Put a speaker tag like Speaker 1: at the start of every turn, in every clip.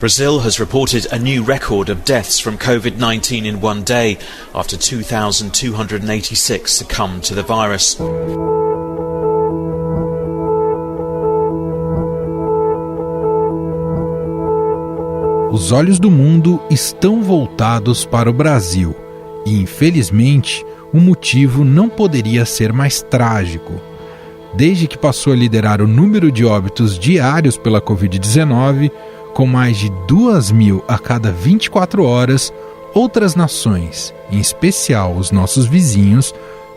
Speaker 1: Brazil has reported a new record of deaths from COVID-19 in one day after 2,286 succumbed to the virus.
Speaker 2: Os olhos do mundo estão voltados para o Brasil e, infelizmente, o motivo não poderia ser mais trágico. Desde que passou a liderar o número de óbitos diários pela Covid-19, com mais de 2.000 a cada 24 horas, outras nações, em especial os nossos vizinhos,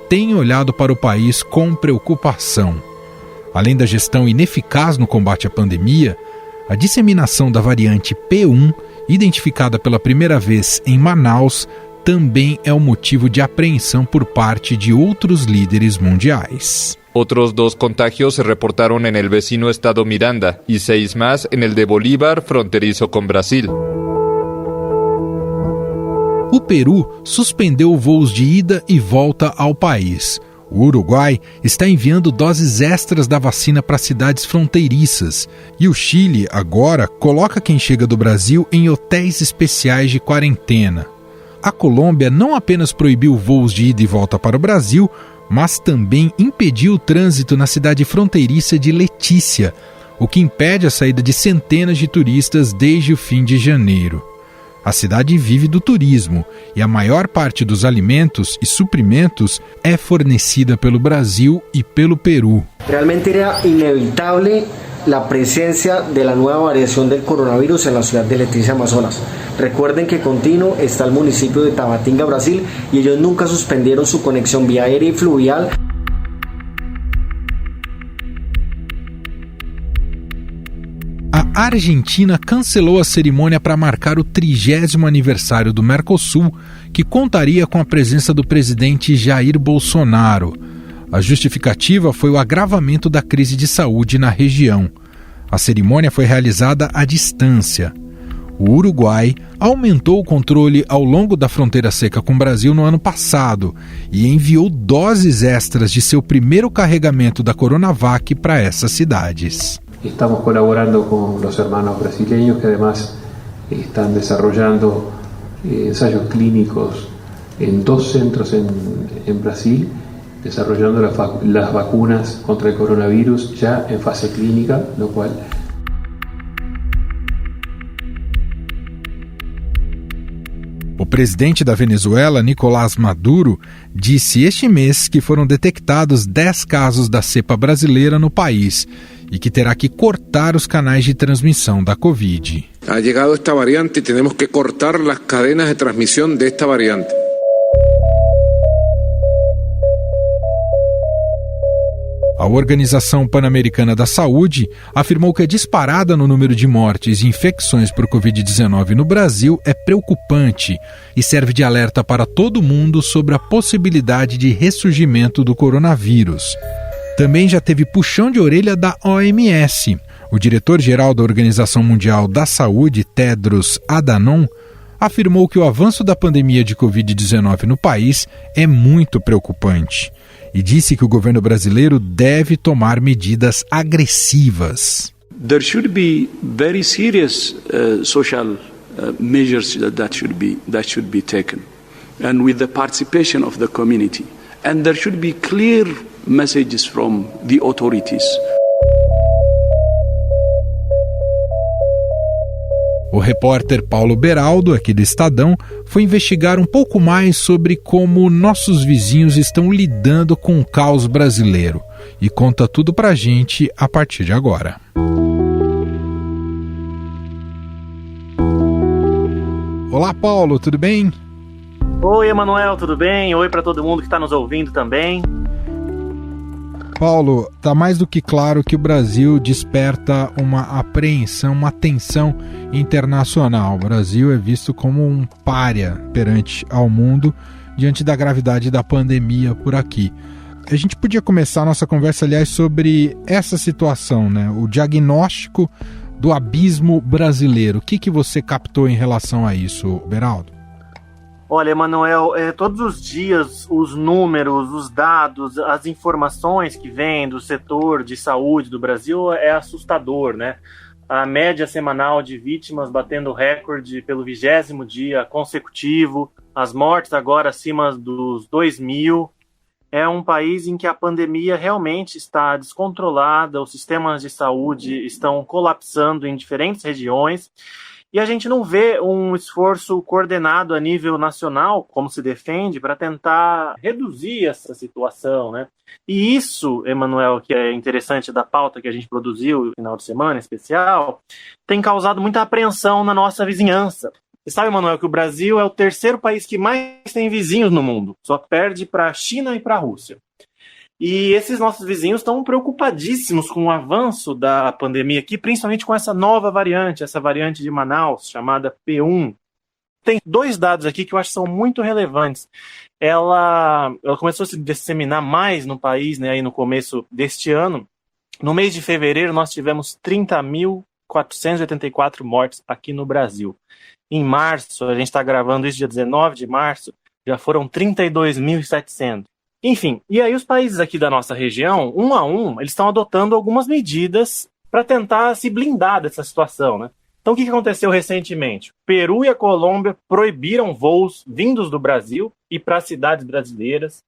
Speaker 2: têm olhado para o país com preocupação. Além da gestão ineficaz no combate à pandemia, a disseminação da variante P1, identificada pela primeira vez em Manaus, também é um motivo de apreensão por parte de outros líderes mundiais.
Speaker 3: Otros 2 contagios se reportaron en el vecino estado Miranda y 6 más en el de Bolívar, fronterizo con Brasil.
Speaker 2: O Peru suspendeu voos de ida e volta ao país. O Uruguai está enviando doses extras da vacina para cidades fronteiriças. E o Chile, agora, coloca quem chega do Brasil em hotéis especiais de quarentena. A Colômbia não apenas proibiu voos de ida e volta para o Brasil, mas também impediu o trânsito na cidade fronteiriça de Letícia, o que impede a saída de centenas de turistas desde o fim de janeiro. A cidade vive do turismo e a maior parte dos alimentos e suprimentos é fornecida pelo Brasil e pelo Peru.
Speaker 4: Realmente era inevitável a presença da nova variação do coronavírus na cidade de Letícia, Amazonas. Recuerden que contínuo está o município de Tabatinga, Brasil, e eles nunca suspenderam sua conexão via aérea e fluvial.
Speaker 2: A Argentina cancelou a cerimônia para marcar o 30º aniversário do Mercosul, que contaria com a presença do presidente Jair Bolsonaro. A justificativa foi o agravamento da crise de saúde na região. A cerimônia foi realizada à distância. O Uruguai aumentou o controle ao longo da fronteira seca com o Brasil no ano passado e enviou doses extras de seu primeiro carregamento da Coronavac para essas cidades.
Speaker 5: Estamos colaborando con los hermanos brasileños que además están desarrollando ensayos clínicos en 2 centros en Brasil, desarrollando las vacunas contra el coronavirus ya en fase clínica, lo cual...
Speaker 2: O presidente da Venezuela, Nicolás Maduro, disse este mês que foram detectados 10 casos da cepa brasileira no país e que terá que cortar os canais de transmissão da Covid.
Speaker 6: Ha llegado esta variante y tenemos que cortar las cadenas de transmisión de esta variante.
Speaker 2: A Organização Pan-Americana da Saúde afirmou que a disparada no número de mortes e infecções por Covid-19 no Brasil é preocupante e serve de alerta para todo mundo sobre a possibilidade de ressurgimento do coronavírus. Também já teve puxão de orelha da OMS. O diretor-geral da Organização Mundial da Saúde, Tedros Adhanom, afirmou que o avanço da pandemia de Covid-19 no país é muito preocupante e disse que o governo brasileiro deve tomar medidas agressivas.
Speaker 7: There should be very serious social measures that should be taken, and with the participation of the community, and there should be clear messages from the authorities.
Speaker 2: O repórter Paulo Beraldo, aqui do Estadão, foi investigar um pouco mais sobre como nossos vizinhos estão lidando com o caos brasileiro e conta tudo pra gente a partir de agora. Olá, Paulo, tudo bem?
Speaker 8: Oi, Emanuel, tudo bem? Oi para todo mundo que está nos ouvindo também.
Speaker 2: Paulo, está mais do que claro que o Brasil desperta uma apreensão, uma tensão internacional. O Brasil é visto como um pária perante ao mundo diante da gravidade da pandemia por aqui. A gente podia começar a nossa conversa, aliás, sobre essa situação, né? O diagnóstico do abismo brasileiro. O que você captou em relação a isso, Beraldo?
Speaker 8: Olha, Emanuel, todos os dias os números, os dados, as informações que vêm do setor de saúde do Brasil é assustador, né? a média semanal de vítimas batendo recorde pelo 20º dia consecutivo, as mortes agora acima dos 2.000. É um país em que a pandemia realmente está descontrolada, os sistemas de saúde estão colapsando em diferentes regiões, e a gente não vê um esforço coordenado a nível nacional, como se defende, para tentar reduzir essa situação, né? E isso, Emanuel, que é interessante da pauta que a gente produziu no final de semana especial, tem causado muita apreensão na nossa vizinhança. Você sabe, Emanuel, que o Brasil é o terceiro país que mais tem vizinhos no mundo, só perde para a China e para a Rússia. E esses nossos vizinhos estão preocupadíssimos com o avanço da pandemia aqui, principalmente com essa nova variante, essa variante de Manaus, chamada P1. Tem 2 dados aqui que eu acho que são muito relevantes. Ela começou a se disseminar mais no país, né, aí no começo deste ano. No mês de fevereiro, nós tivemos 30.484 mortes aqui no Brasil. Em março, a gente está gravando isso dia 19 de março, já foram 32.700. Enfim, e aí os países aqui da nossa região, um a um, eles estão adotando algumas medidas para tentar se blindar dessa situação, né? Então o que aconteceu recentemente? O Peru e a Colômbia proibiram voos vindos do Brasil e para cidades brasileiras.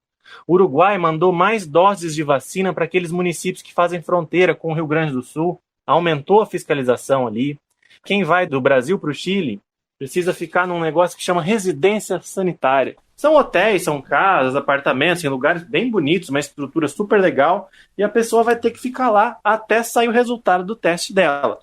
Speaker 8: O Uruguai mandou mais doses de vacina para aqueles municípios que fazem fronteira com o Rio Grande do Sul, aumentou a fiscalização ali. Quem vai do Brasil para o Chile precisa ficar num negócio que chama residência sanitária. São hotéis, são casas, apartamentos, em lugares bem bonitos, uma estrutura super legal, e a pessoa vai ter que ficar lá até sair o resultado do teste dela.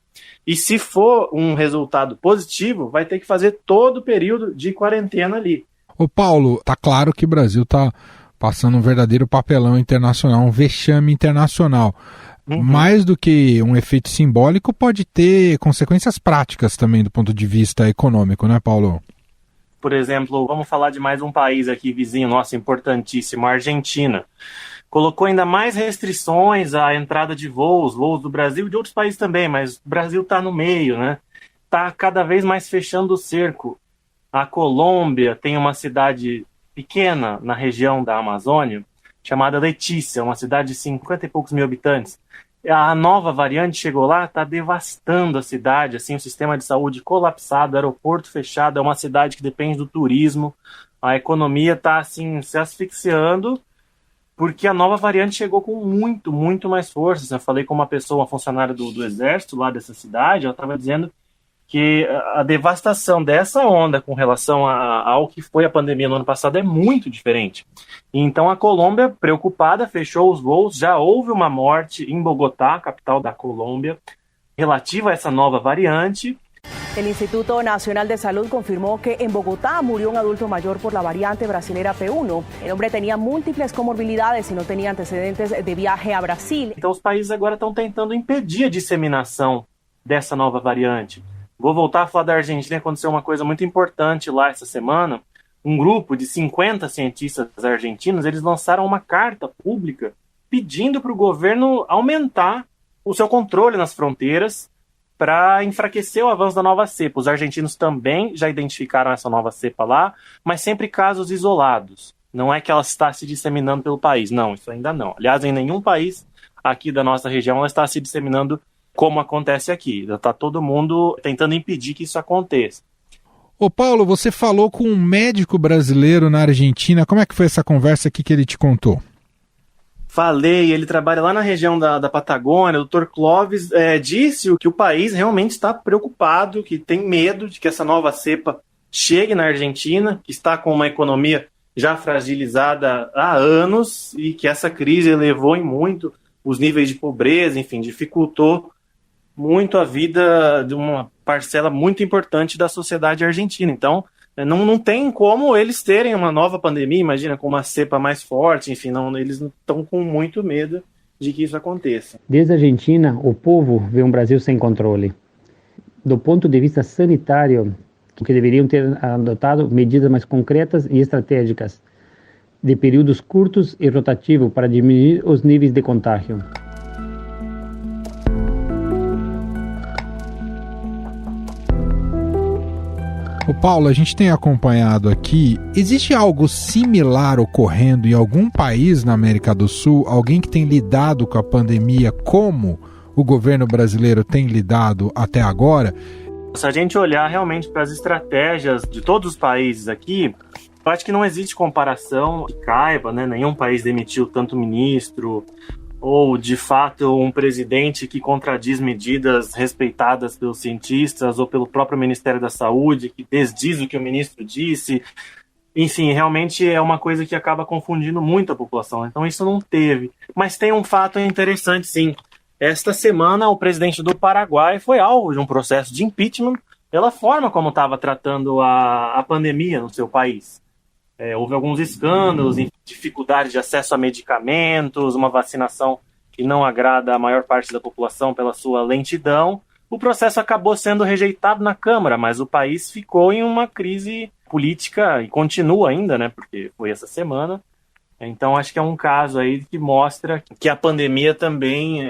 Speaker 8: E se for um resultado positivo, vai ter que fazer todo o período de quarentena ali.
Speaker 2: Ô Paulo, tá claro que o Brasil tá passando um verdadeiro papelão internacional, um vexame internacional. Mais do que um efeito simbólico, pode ter consequências práticas também do ponto de vista econômico, né, Paulo?
Speaker 8: Por exemplo, vamos falar de mais um país aqui vizinho nosso, importantíssimo, a Argentina. Colocou ainda mais restrições à entrada de voos do Brasil e de outros países também, mas o Brasil está no meio, né? Está cada vez mais fechando o cerco. A Colômbia tem uma cidade pequena na região da Amazônia, chamada Letícia, uma cidade de 50 e poucos mil habitantes. A nova variante chegou lá, está devastando a cidade, assim, o sistema de saúde colapsado, aeroporto fechado, é uma cidade que depende do turismo, a economia está assim, se asfixiando, porque a nova variante chegou com muito, muito mais força. Eu falei com uma pessoa, uma funcionária do exército lá dessa cidade, ela estava dizendo que a devastação dessa onda com relação ao que foi a pandemia no ano passado é muito diferente. Então a Colômbia, preocupada, fechou os voos, já houve uma morte em Bogotá, capital da Colômbia, relativa a essa nova variante.
Speaker 9: El Instituto Nacional de Salud confirmó que en Bogotá murió un adulto mayor por la variante brasilera P1. El hombre tenía múltiples comorbilidades y no tenía antecedentes de viaje a Brasil.
Speaker 8: Então os países agora estão tentando impedir a disseminação dessa nova variante. Vou voltar a falar da Argentina, aconteceu uma coisa muito importante lá essa semana. Um grupo de 50 cientistas argentinos, eles lançaram uma carta pública pedindo para o governo aumentar o seu controle nas fronteiras para enfraquecer o avanço da nova cepa. Os argentinos também já identificaram essa nova cepa lá, mas sempre casos isolados. Não é que ela está se disseminando pelo país, não, isso ainda não. Aliás, em nenhum país aqui da nossa região ela está se disseminando como acontece aqui. Está todo mundo tentando impedir que isso aconteça.
Speaker 2: Ô Paulo, você falou com um médico brasileiro na Argentina. Como é que foi essa conversa aqui que ele te contou?
Speaker 8: Falei, ele trabalha lá na região da Patagônia. O Dr. Clóvis disse que o país realmente está preocupado, que tem medo de que essa nova cepa chegue na Argentina, que está com uma economia já fragilizada há anos e que essa crise elevou em muito os níveis de pobreza, enfim, dificultou muito a vida de uma parcela muito importante da sociedade argentina. Então, não tem como eles terem uma nova pandemia, imagina, com uma cepa mais forte, enfim, eles estão com muito medo de que isso aconteça.
Speaker 10: Desde a Argentina, o povo vê um Brasil sem controle. Do ponto de vista sanitário, que deveriam ter adotado medidas mais concretas e estratégicas, de períodos curtos e rotativos para diminuir os níveis de contágio.
Speaker 2: Ô Paulo, a gente tem acompanhado aqui, existe algo similar ocorrendo em algum país na América do Sul? Alguém que tem lidado com a pandemia como o governo brasileiro tem lidado até agora?
Speaker 8: Se a gente olhar realmente para as estratégias de todos os países aqui, eu acho que não existe comparação que caiba, né? Nenhum país demitiu tanto ministro, ou de fato um presidente que contradiz medidas respeitadas pelos cientistas ou pelo próprio Ministério da Saúde, que desdiz o que o ministro disse. Enfim, realmente é uma coisa que acaba confundindo muito a população. Então isso não teve. Mas tem um fato interessante, sim. Esta semana, o presidente do Paraguai foi alvo de um processo de impeachment pela forma como estava tratando a pandemia no seu país. Houve alguns escândalos, dificuldade de acesso a medicamentos, uma vacinação que não agrada a maior parte da população pela sua lentidão. O processo acabou sendo rejeitado na Câmara, mas o país ficou em uma crise política e continua ainda, né? Porque foi essa semana. Então, acho que é um caso aí que mostra que a pandemia também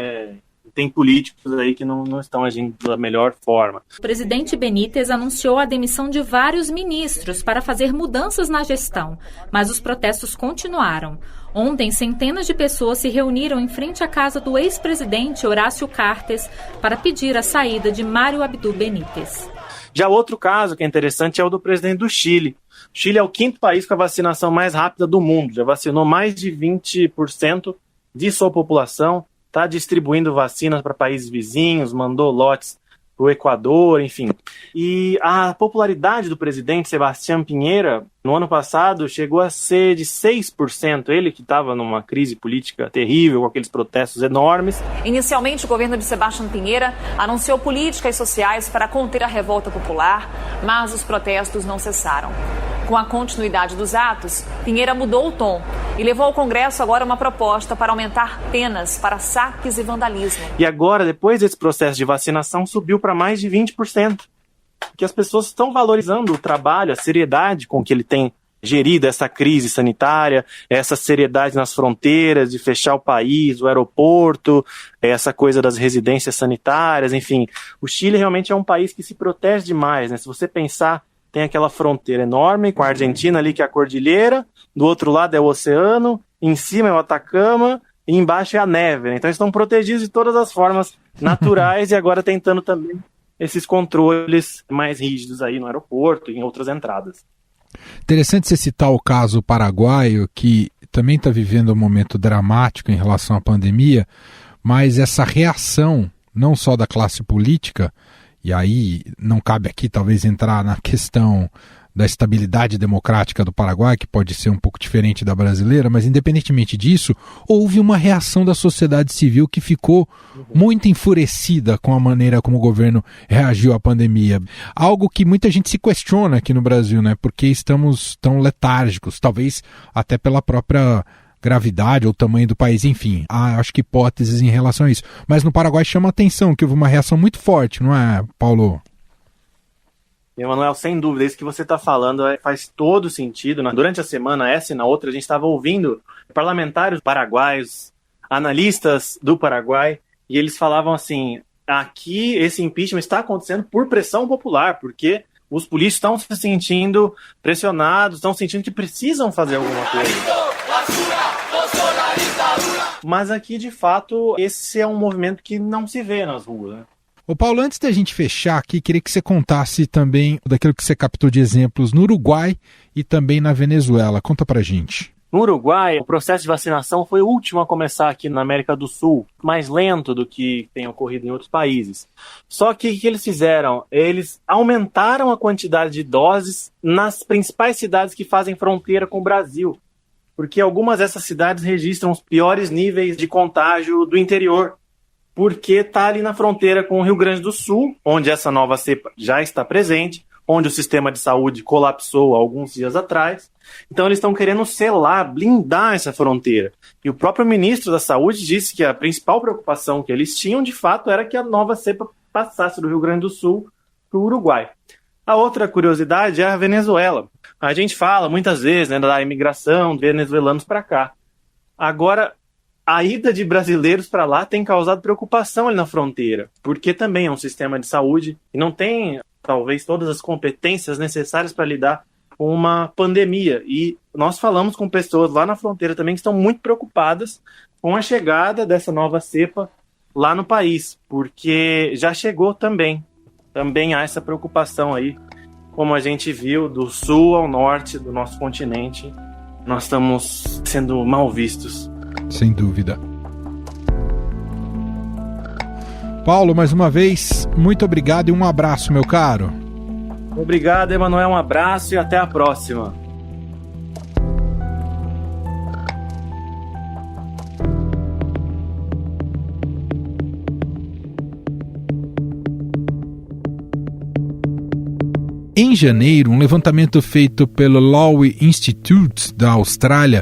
Speaker 8: tem políticos aí que não estão agindo da melhor forma.
Speaker 11: O presidente Benítez anunciou a demissão de vários ministros para fazer mudanças na gestão, mas os protestos continuaram. Ontem, centenas de pessoas se reuniram em frente à casa do ex-presidente Horácio Cartes para pedir a saída de Mário Abdo Benítez.
Speaker 8: Já outro caso que é interessante é o do presidente do Chile. O Chile é o 5º país com a vacinação mais rápida do mundo. Já vacinou mais de 20% de sua população. Está distribuindo vacinas para países vizinhos, mandou lotes para o Equador, enfim. E a popularidade do presidente Sebastián Piñera, no ano passado, chegou a ser de 6%. Ele que estava numa crise política terrível, com aqueles protestos enormes.
Speaker 12: Inicialmente, o governo de Sebastián Piñera anunciou políticas sociais para conter a revolta popular, mas os protestos não cessaram. Com a continuidade dos atos, Piñera mudou o tom e levou ao Congresso agora uma proposta para aumentar penas para saques e vandalismo.
Speaker 8: E agora, depois desse processo de vacinação, subiu para mais de 20%. Porque as pessoas estão valorizando o trabalho, a seriedade com que ele tem gerido essa crise sanitária, essa seriedade nas fronteiras, de fechar o país, o aeroporto, essa coisa das residências sanitárias, enfim. O Chile realmente é um país que se protege demais, né? Se você pensar, tem aquela fronteira enorme com a Argentina ali, que é a cordilheira, do outro lado é o oceano, em cima é o Atacama e embaixo é a neve, né? Então eles estão protegidos de todas as formas naturais e agora tentando também esses controles mais rígidos aí no aeroporto e em outras entradas.
Speaker 2: Interessante você citar o caso paraguaio, que também está vivendo um momento dramático em relação à pandemia, mas essa reação, não só da classe política, e aí não cabe aqui talvez entrar na questão da estabilidade democrática do Paraguai, que pode ser um pouco diferente da brasileira, mas independentemente disso, houve uma reação da sociedade civil que ficou muito enfurecida com a maneira como o governo reagiu à pandemia. Algo que muita gente se questiona aqui no Brasil, né? Porque estamos tão letárgicos, talvez até pela própria gravidade ou tamanho do país, enfim, há, acho que hipóteses em relação a isso. Mas no Paraguai chama a atenção que houve uma reação muito forte, não é, Paulo?
Speaker 8: Emanuel, sem dúvida, isso que você está falando faz todo sentido. Durante a semana, essa e na outra, a gente estava ouvindo parlamentares paraguaios, analistas do Paraguai, e eles falavam assim, aqui esse impeachment está acontecendo por pressão popular, porque os políticos estão se sentindo pressionados, estão sentindo que precisam fazer alguma coisa. Mas aqui, de fato, esse é um movimento que não se vê nas ruas, né?
Speaker 2: Ô Paulo, antes da gente fechar aqui, queria que você contasse também daquilo que você captou de exemplos no Uruguai e também na Venezuela. Conta pra gente.
Speaker 8: No Uruguai, o processo de vacinação foi o último a começar aqui na América do Sul, mais lento do que tem ocorrido em outros países. Só que o que eles fizeram? Eles aumentaram a quantidade de doses nas principais cidades que fazem fronteira com o Brasil, porque algumas dessas cidades registram os piores níveis de contágio do interior, porque está ali na fronteira com o Rio Grande do Sul, onde essa nova cepa já está presente, onde o sistema de saúde colapsou alguns dias atrás. Então eles estão querendo selar, blindar essa fronteira. E o próprio ministro da Saúde disse que a principal preocupação que eles tinham, de fato, era que a nova cepa passasse do Rio Grande do Sul para o Uruguai. A outra curiosidade é a Venezuela. A gente fala muitas vezes, né, da imigração de venezuelanos para cá. Agora, a ida de brasileiros para lá tem causado preocupação ali na fronteira, porque também é um sistema de saúde e não tem, talvez, todas as competências necessárias para lidar com uma pandemia. E nós falamos com pessoas lá na fronteira também que estão muito preocupadas com a chegada dessa nova cepa lá no país, porque já chegou também há essa preocupação aí, como a gente viu do sul ao norte do nosso continente, nós estamos sendo mal vistos.
Speaker 2: Sem dúvida. Paulo, mais uma vez, muito obrigado e um abraço, meu caro.
Speaker 8: Obrigado, Emanuel, um abraço e até a próxima.
Speaker 2: Em janeiro, um levantamento feito pelo Lowy Institute da Austrália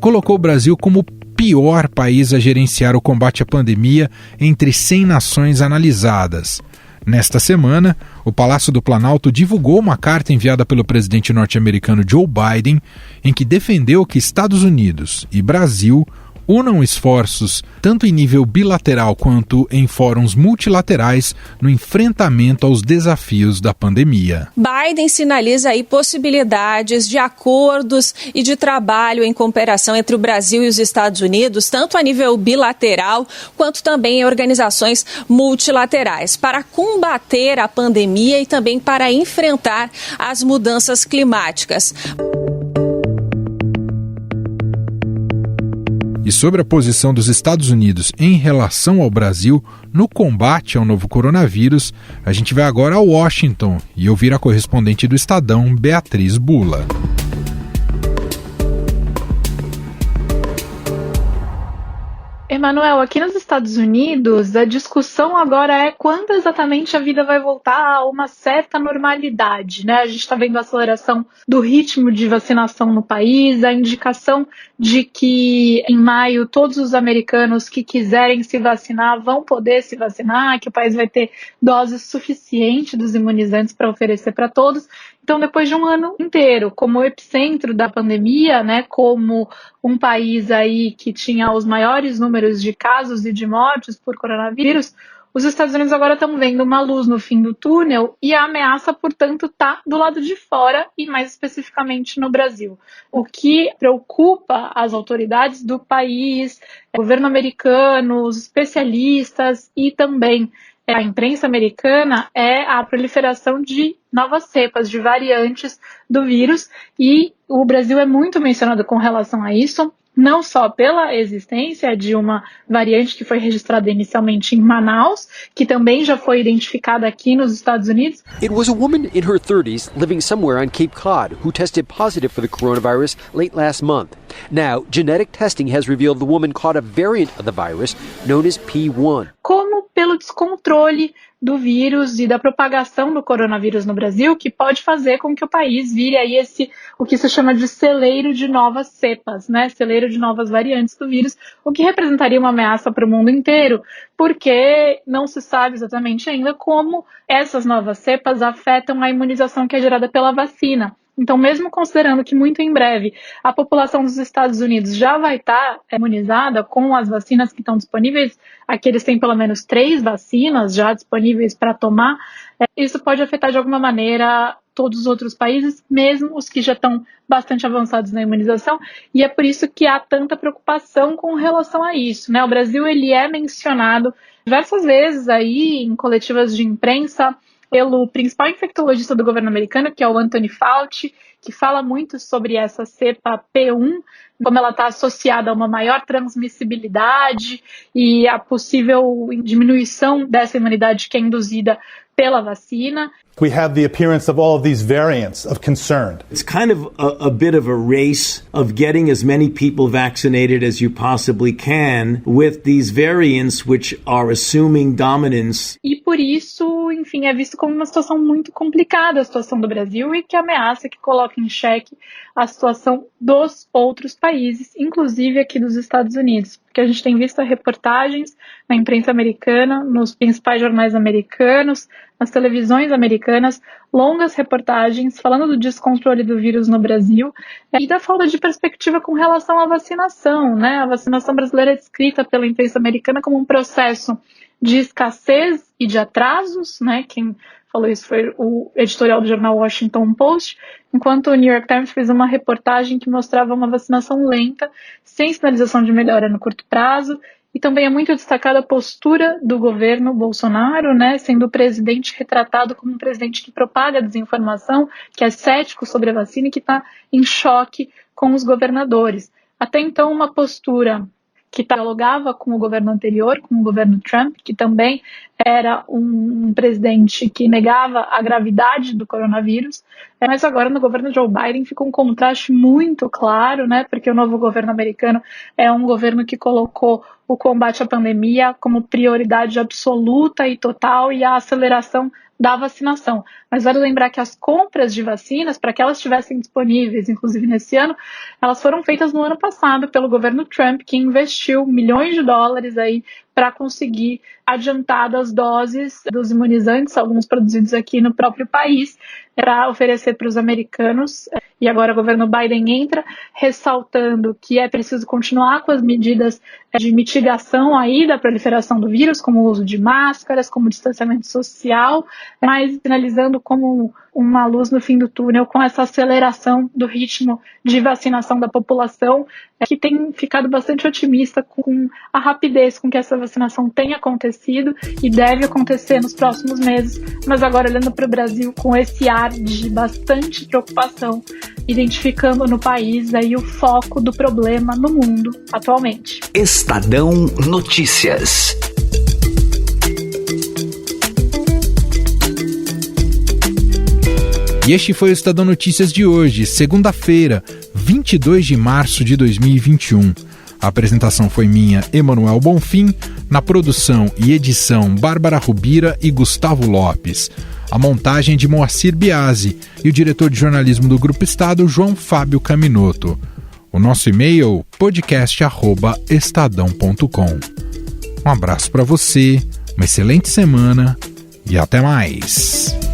Speaker 2: colocou o Brasil como o pior país a gerenciar o combate à pandemia entre 100 nações analisadas. Nesta semana, o Palácio do Planalto divulgou uma carta enviada pelo presidente norte-americano Joe Biden, em que defendeu que Estados Unidos e Brasil unam esforços tanto em nível bilateral quanto em fóruns multilaterais no enfrentamento aos desafios da pandemia.
Speaker 13: Biden sinaliza aí possibilidades de acordos e de trabalho em cooperação entre o Brasil e os Estados Unidos, tanto a nível bilateral quanto também em organizações multilaterais, para combater a pandemia e também para enfrentar as mudanças climáticas.
Speaker 2: E sobre a posição dos Estados Unidos em relação ao Brasil no combate ao novo coronavírus, a gente vai agora a Washington e ouvir a correspondente do Estadão, Beatriz Bula.
Speaker 14: Emanuel, aqui nos Estados Unidos, a discussão agora é quando exatamente a vida vai voltar a uma certa normalidade, né? A gente está vendo a aceleração do ritmo de vacinação no país, a indicação de que em maio todos os americanos que quiserem se vacinar vão poder se vacinar, que o país vai ter dose suficiente dos imunizantes para oferecer para todos. Então, depois de um ano inteiro, como epicentro da pandemia, né, como um país aí que tinha os maiores números de casos e de mortes por coronavírus, os Estados Unidos agora estão vendo uma luz no fim do túnel e a ameaça, portanto, está do lado de fora e mais especificamente no Brasil. O que preocupa as autoridades do país, o governo americano, os especialistas e também a imprensa americana é a proliferação de novas cepas, de variantes do vírus, e o Brasil é muito mencionado com relação a isso, não só pela existência de uma variante que foi registrada inicialmente em Manaus, que também já foi identificada aqui nos Estados Unidos.
Speaker 15: It was a woman in her 30s living somewhere on Cape Cod who tested positive for the coronavirus late last month. Now, genetic testing has revealed the woman caught a variant of the virus known as P1.
Speaker 14: Como pelo descontrole do vírus e da propagação do coronavírus no Brasil, que pode fazer com que o país vire aí o que se chama de celeiro de novas cepas, né? Celeiro de novas variantes do vírus, o que representaria uma ameaça para o mundo inteiro, porque não se sabe exatamente ainda como essas novas cepas afetam a imunização que é gerada pela vacina. Então, mesmo considerando que muito em breve a população dos Estados Unidos já vai estar imunizada com as vacinas que estão disponíveis, aqui eles têm pelo menos 3 vacinas já disponíveis para tomar, isso pode afetar de alguma maneira todos os outros países, mesmo os que já estão bastante avançados na imunização, e é por isso que há tanta preocupação com relação a isso, né? O Brasil, ele é mencionado diversas vezes aí em coletivas de imprensa pelo principal infectologista do governo americano, que é o Anthony Fauci, que fala muito sobre essa cepa P1, como ela está associada a uma maior transmissibilidade e a possível diminuição dessa imunidade que é induzida pela vacina.
Speaker 16: We have the appearance of all of these variants of concern.
Speaker 17: It's kind of a bit of a race of getting as many people vaccinated as you possibly can with these variants which are assuming dominance.
Speaker 14: E por isso, enfim, é visto como uma situação muito complicada a situação do Brasil e que ameaça, que coloca em xeque a situação dos outros países, inclusive aqui dos Estados Unidos. Porque a gente tem visto reportagens na imprensa americana, nos principais jornais americanos, nas televisões americanas, longas reportagens falando do descontrole do vírus no Brasil e da falta de perspectiva com relação à vacinação, né? A vacinação brasileira é descrita pela imprensa americana como um processo de escassez e de atrasos, né? Quem falou isso foi o editorial do jornal Washington Post, enquanto o New York Times fez uma reportagem que mostrava uma vacinação lenta, sem sinalização de melhora no curto prazo E também é muito destacada a postura do governo Bolsonaro, né, sendo o presidente retratado como um presidente que propaga desinformação, que é cético sobre a vacina e que está em choque com os governadores. Até então, uma postura que dialogava com o governo anterior, com o governo Trump, que também era um presidente que negava a gravidade do coronavírus, mas agora no governo Joe Biden fica um contraste muito claro, né, porque o novo governo americano é um governo que colocou o combate à pandemia como prioridade absoluta e total e a aceleração da vacinação. Mas vale lembrar que as compras de vacinas, para que elas estivessem disponíveis, inclusive nesse ano, elas foram feitas no ano passado pelo governo Trump, que investiu milhões de dólares aí para conseguir adiantadas doses dos imunizantes, alguns produzidos aqui no próprio país, para oferecer para os americanos. E agora o governo Biden entra ressaltando que é preciso continuar com as medidas de mitigação aí da proliferação do vírus, como o uso de máscaras, como distanciamento social, mas finalizando como uma luz no fim do túnel com essa aceleração do ritmo de vacinação da população, que tem ficado bastante otimista com a rapidez com que essa vacinação tem acontecido e deve acontecer nos próximos meses, mas agora olhando para o Brasil com esse ar de bastante preocupação, identificando no país aí o foco do problema no mundo atualmente.
Speaker 18: Estadão Notícias.
Speaker 2: E este foi o Estadão Notícias de hoje, segunda-feira, 22 de março de 2021. A apresentação foi minha, Emanuel Bonfim, na produção e edição Bárbara Rubira e Gustavo Lopes. A montagem de Moacir Biasi e o diretor de jornalismo do Grupo Estado, João Fábio Caminoto. O nosso e-mail, podcast@estadão.com. Um abraço para você, uma excelente semana e até mais.